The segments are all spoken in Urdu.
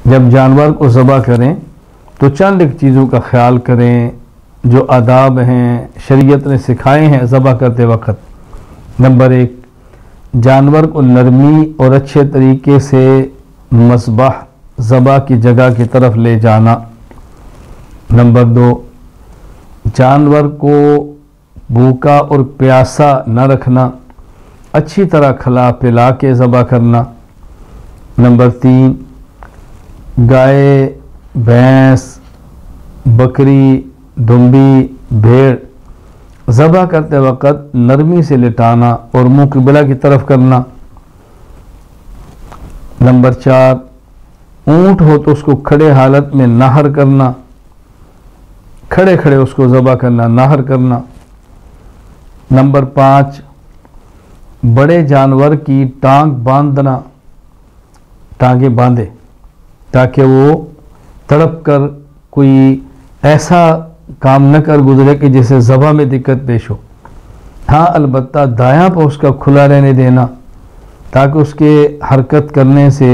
جب جانور کو ذبح کریں تو چند ایک چیزوں کا خیال کریں جو آداب ہیں شریعت نے سکھائے ہیں ذبح کرتے وقت۔ نمبر 1، جانور کو نرمی اور اچھے طریقے سے مذبح ذبح کی جگہ کی طرف لے جانا۔ نمبر 2، جانور کو بھوکا اور پیاسا نہ رکھنا، اچھی طرح کھلا پلا کے ذبح کرنا۔ نمبر 3، گائے، بھینس، بکری، دمبی، بھیڑ ذبح کرتے وقت نرمی سے لٹانا اور منہ قبلہ کی طرف کرنا۔ نمبر 4، اونٹ ہو تو اس کو کھڑے حالت میں نہر کرنا، کھڑے کھڑے اس کو ذبح کرنا، نہر کرنا۔ نمبر 5، بڑے جانور کی ٹانگ باندھنا، ٹانگیں باندھے تاکہ وہ تڑپ کر کوئی ایسا کام نہ کر گزرے کہ جسے ذبح میں دقت پیش ہو۔ ہاں البتہ دایاں پہ اس کا کھلا رہنے دینا تاکہ اس کے حرکت کرنے سے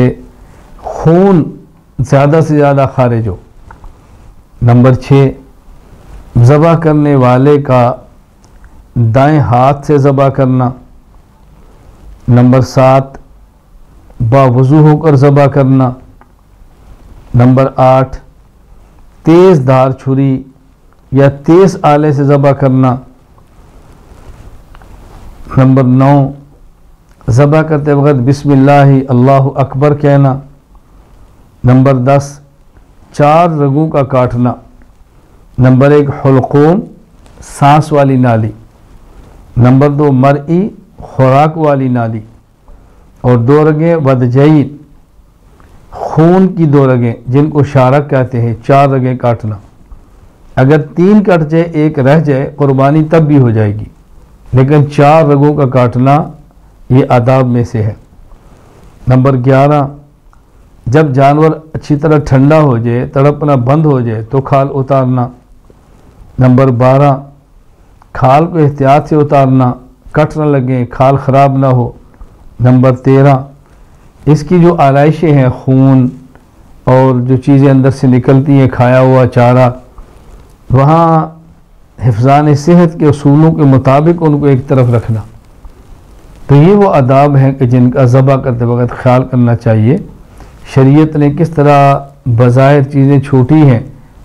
خون زیادہ سے زیادہ خارج ہو۔ نمبر 6، ذبح کرنے والے کا دائیں ہاتھ سے ذبح کرنا۔ نمبر 7، باوضو ہو کر ذبح کرنا۔ نمبر 8، تیز دھار چھری یا تیز آلے سے ذبح کرنا۔ نمبر 9، ذبح کرتے وقت بسم اللہ اللہ اکبر کہنا۔ نمبر 10، 4 رگوں کا کاٹنا۔ نمبر 1، حلقوم، سانس والی نالی۔ نمبر 2، مرئی، خوراک والی نالی۔ اور 2 رگیں ودجین، خون کی 2 رگیں جن کو شارک کہتے ہیں، 4 رگیں کاٹنا۔ اگر 3 کٹ جائے 1 رہ جائے قربانی تب بھی ہو جائے گی، لیکن 4 رگوں کا کاٹنا یہ آداب میں سے ہے۔ نمبر 11، جب جانور اچھی طرح ٹھنڈا ہو جائے، تڑپنا بند ہو جائے تو کھال اتارنا۔ نمبر 12، کھال کو احتیاط سے اتارنا، کٹ نہ لگیں، کھال خراب نہ ہو۔ نمبر 13، اس کی جو آلائشیں ہیں، خون اور جو چیزیں اندر سے نکلتی ہیں، کھایا ہوا چارہ، وہاں حفظان صحت کے اصولوں کے مطابق ان کو ایک طرف رکھنا۔ تو یہ وہ آداب ہیں کہ جن کا ذبح کرتے وقت خیال کرنا چاہیے۔ شریعت نے کس طرح بظاہر چیزیں چھوٹی ہیں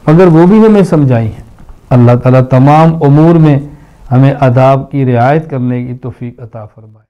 مگر وہ بھی ہمیں سمجھائی ہیں۔ اللہ تعالیٰ تمام امور میں ہمیں آداب کی رعایت کرنے کی توفیق عطا فرمائے۔